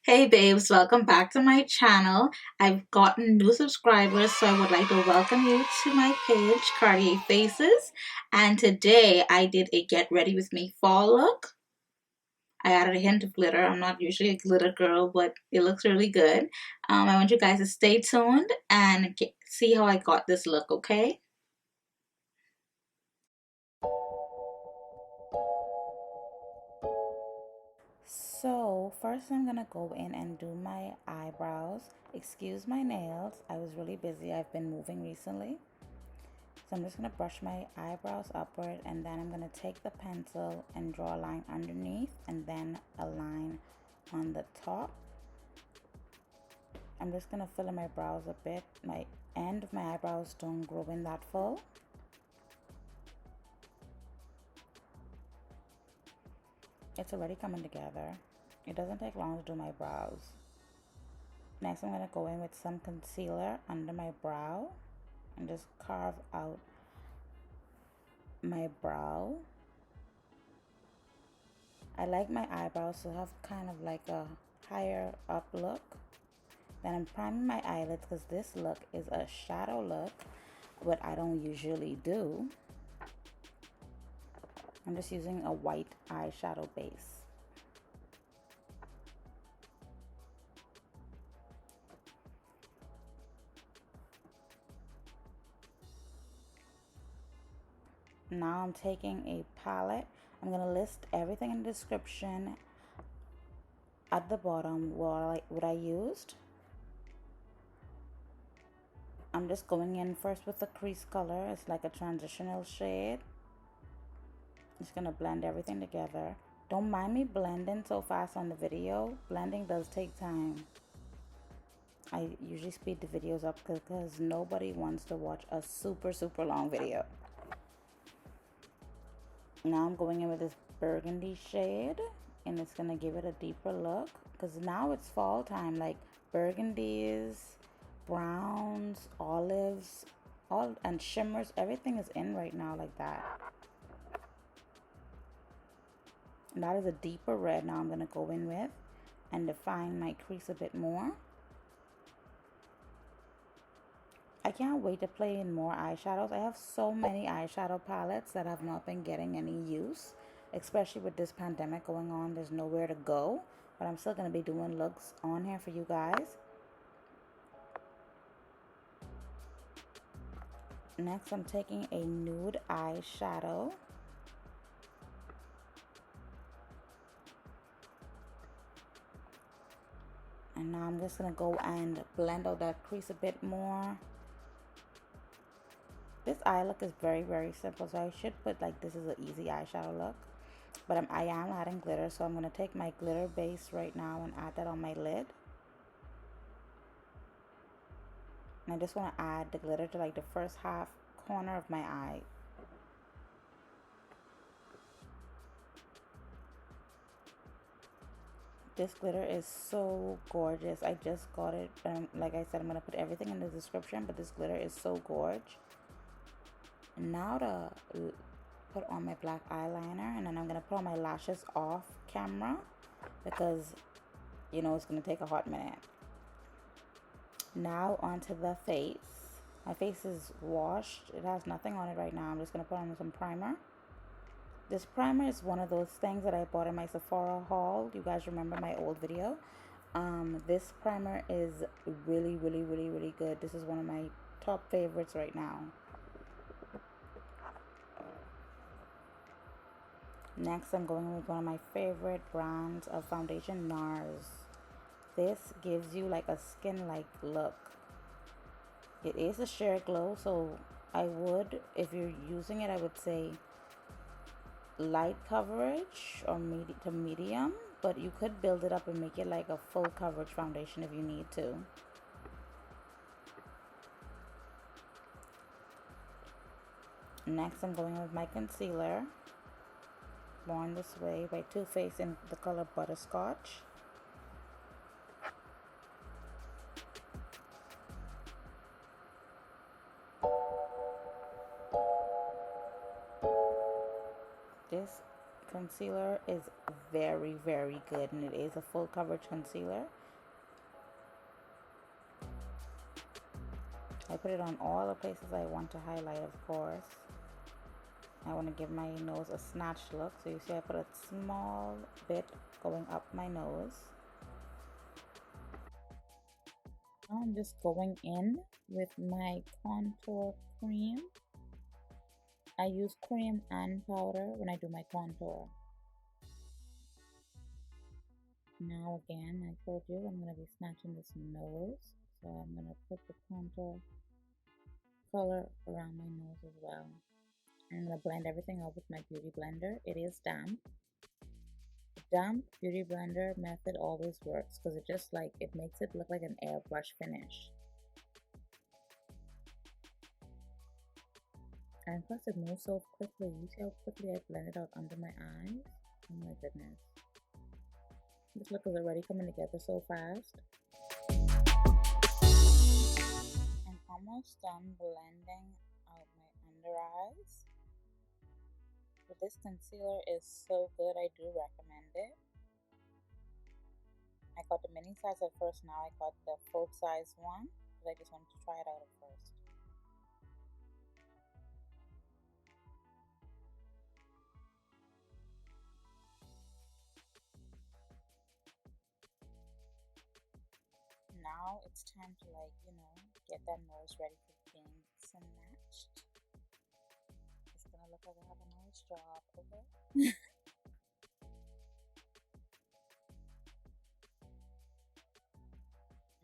Hey babes, welcome back to my channel. I've gotten new subscribers, so I would like to welcome you to my page, Kartier Phaces. And today I did a get ready with me fall look. I added a hint of glitter. I'm not usually a glitter girl, but it looks really good. I want you guys to stay tuned and see how I got this look, okay? So first I'm gonna go in and do my eyebrows. Excuse my nails, I was really busy. I've been moving recently. So I'm just going to brush my eyebrows upward, and then I'm going to take the pencil and draw a line underneath and then a line on the top. I'm just going to fill in my brows a bit. My end of my eyebrows don't grow in that full. It's already coming together. It doesn't take long to do my brows. Next I'm going to go in with some concealer under my brow and just carve out my brow. I like my eyebrows to have kind of like a higher up look. Then I'm priming my eyelids because this look is a shadow look, but I don't usually do. I'm just using a white eyeshadow base. Now I'm taking a palette. I'm going to list everything in the description at the bottom what I used. I'm just going in first with the crease color. It's like a transitional shade. Just going to blend everything together. Don't mind me blending so fast on the video. Blending does take time. I usually speed the videos up because nobody wants to watch a super long video. Now I'm going in with this burgundy shade, and it's going to give it a deeper look because now it's fall time. Like burgundies, browns, olives, and shimmers, everything is in right now like that. And that is a deeper red now I'm going to go in with and define my crease a bit more. I can't wait to play in more eyeshadows. I have so many eyeshadow palettes that have not been getting any use, especially with this pandemic going on. There's nowhere to go, but I'm still going to be doing looks on here for you guys. Next, I'm taking a nude eyeshadow. And now I'm just going to go and blend out that crease a bit more. This eye look is very simple, so I should put like this is an easy eyeshadow look. But I am adding glitter, so I'm going to take my glitter base right now and add that on my lid. And I just want to add the glitter to like the first half corner of my eye. This glitter is so gorgeous. I just got it. Like I said, I'm going to put everything in the description, but this glitter is so gorgeous. Now to put on my black eyeliner, and then I'm going to put on my lashes off camera because, you know, it's going to take a hot minute. Now onto the face. My face is washed. It has nothing on it right now. I'm just going to put on some primer. This primer is one of those things that I bought in my Sephora haul. You guys remember my old video. This primer is really good. This is one of my top favorites right now. Next, I'm going with one of my favorite brands of foundation, Nars. This gives you like a skin-like look. It is a sheer glow, so I would, if you're using it, I would say light coverage or medium, but you could build it up and make it like a full coverage foundation if you need to. Next, I'm going with my concealer, Born This Way by Too Faced in the color Butterscotch. This concealer is very, very good, and it is a full coverage concealer. I put it on all the places I want to highlight, of course. I want to give my nose a snatched look, so you see I put a small bit going up my nose. Now I'm just going in with my contour cream. I use cream and powder when I do my contour. Now again, I told you I'm going to be snatching this nose, so I'm going to put the contour color around my nose as well. I'm going to blend everything up with my beauty blender. It is damp. Damp beauty blender method always works because it just like, it makes it look like an airbrush finish. And plus it moves so quickly. You see how quickly I blend it out under my eyes? Oh my goodness. This look is already coming together so fast. I'm almost done blending out my under eyes. But this concealer is so good, I do recommend it. I got the mini size at first, now I got the full size one, but I just wanted to try it out at first. Now it's time to, like, you know, get that nose ready for being snatched. It's gonna look like I have a nice job, okay?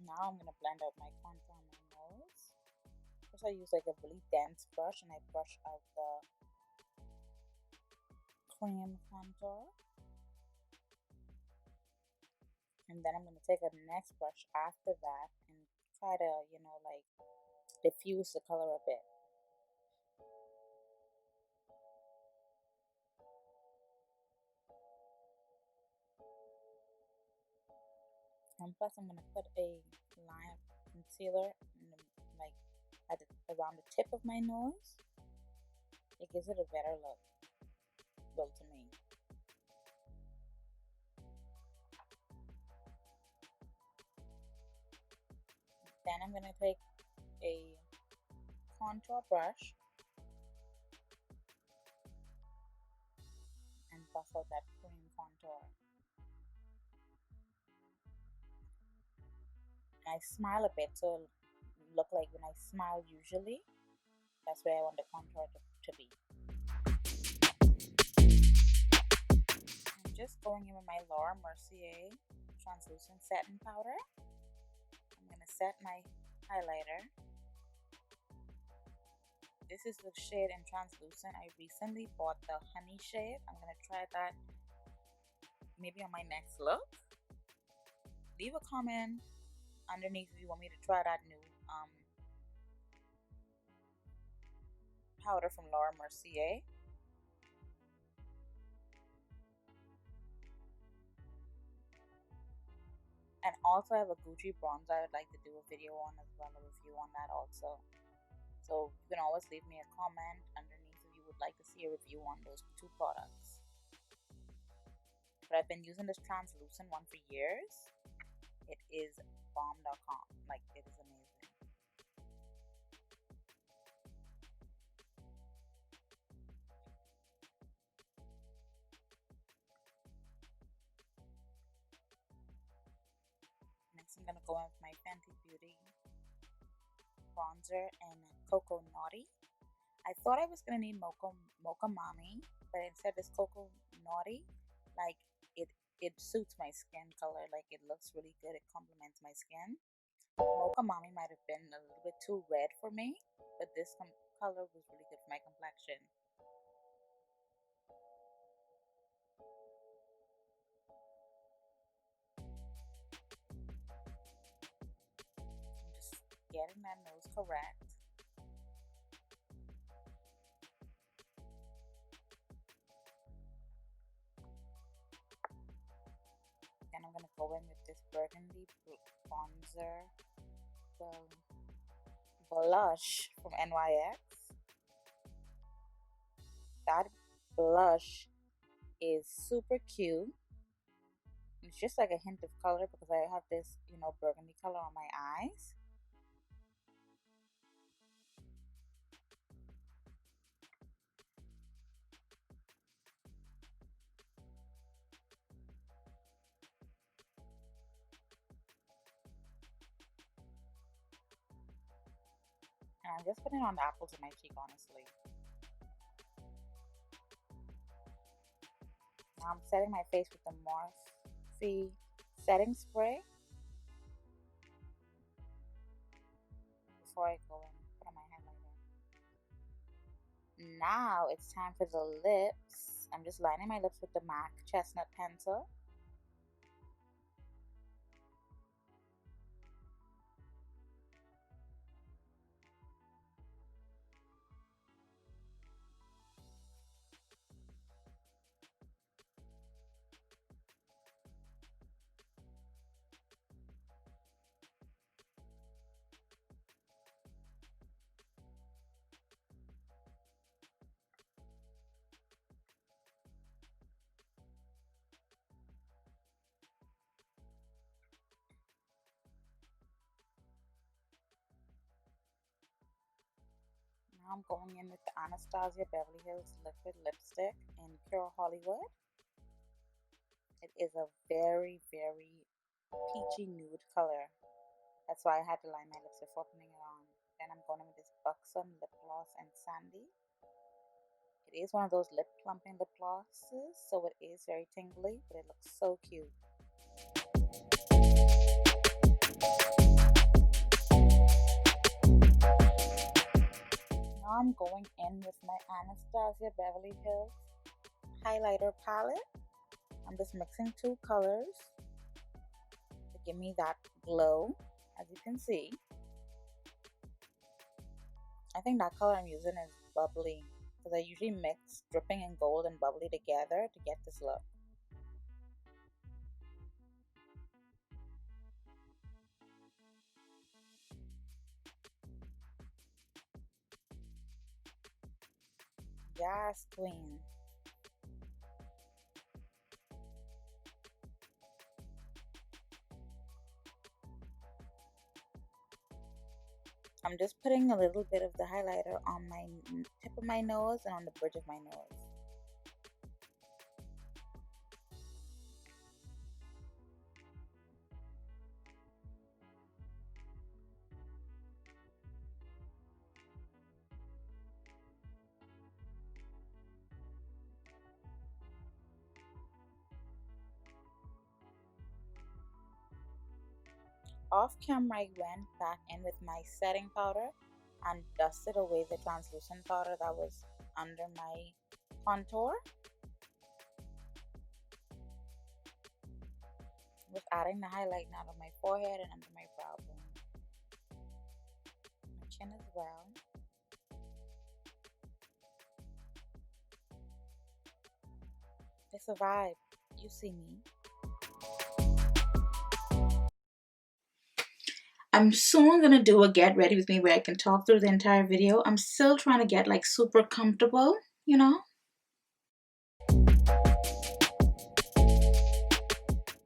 Now I'm gonna blend out my contour on my nose. First I use like a really dense brush and I brush out the cream contour. And then I'm going to take a next brush after that and try to, you know, like diffuse the color a bit. And plus I'm going to put a line of concealer in the, like around the tip of my nose. It gives it a better look, well, to me. Then I'm going to take a contour brush and buff out that cream contour. And I smile a bit so it'll look like when I smile usually. That's where I want the contour to be. I'm just going in with my Mercier translucent setting powder. I'm going to set my highlighter. This is the shade in translucent. I recently bought the honey shade. I'm going to try that maybe on my next look. Leave a comment underneath if you want me to try that new powder from Mercier. And also I have a Gucci bronzer I would like to do a video on as well, a review on that also. So you can always leave me a comment underneath if you would like to see a review on those two products. But I've been using this translucent one for years. It is bomb.com. Like, it is amazing. Next I'm going to go in with my Fenty Beauty bronzer and Coco Naughty. I thought I was going to need Mocha Mommy, but instead this Coco Naughty, like, it suits my skin color. Like, it looks really good. It complements my skin. Mocha Mommy might have been a little bit too red for me, but this color was really good for my complexion. I'm just getting that nose correct. Then I'm going to go in with this burgundy bronzer, the blush from NYX. That blush is super cute. It's just like a hint of color because I have this, you know, burgundy color on my eyes. And I'm just putting on the apples of my cheek, honestly. Now I'm setting my face with the Morphe setting spray before I go and put on my highlighter. Now it's time for the lips. I'm just lining my lips with the MAC Chestnut pencil. Now I'm going in with the Anastasia Beverly Hills Liquid Lipstick in Pure Hollywood. It is a very, very peachy nude color. That's why I had to line my lips before putting it on. Then I'm going in with this Buxom Lip Gloss in Sandy. It is one of those lip plumping lip glosses, so it is very tingly, but it looks so cute. Now I'm going in with my Anastasia Beverly Hills highlighter palette. I'm just mixing two colors to give me that glow, as you can see. I think that color I'm using is Bubbly, because I usually mix Dripping and Gold and Bubbly together to get this look. Yes, queen. I'm just putting a little bit of the highlighter on my tip of my nose and on the bridge of my nose. Off camera, I went back in with my setting powder and dusted away the translucent powder that was under my contour. I'm just adding the highlight now to my forehead and under my brow bone. My chin as well. It's a vibe. You see me. I'm soon gonna do a get ready with me where I can talk through the entire video. I'm still trying to get like super comfortable, you know.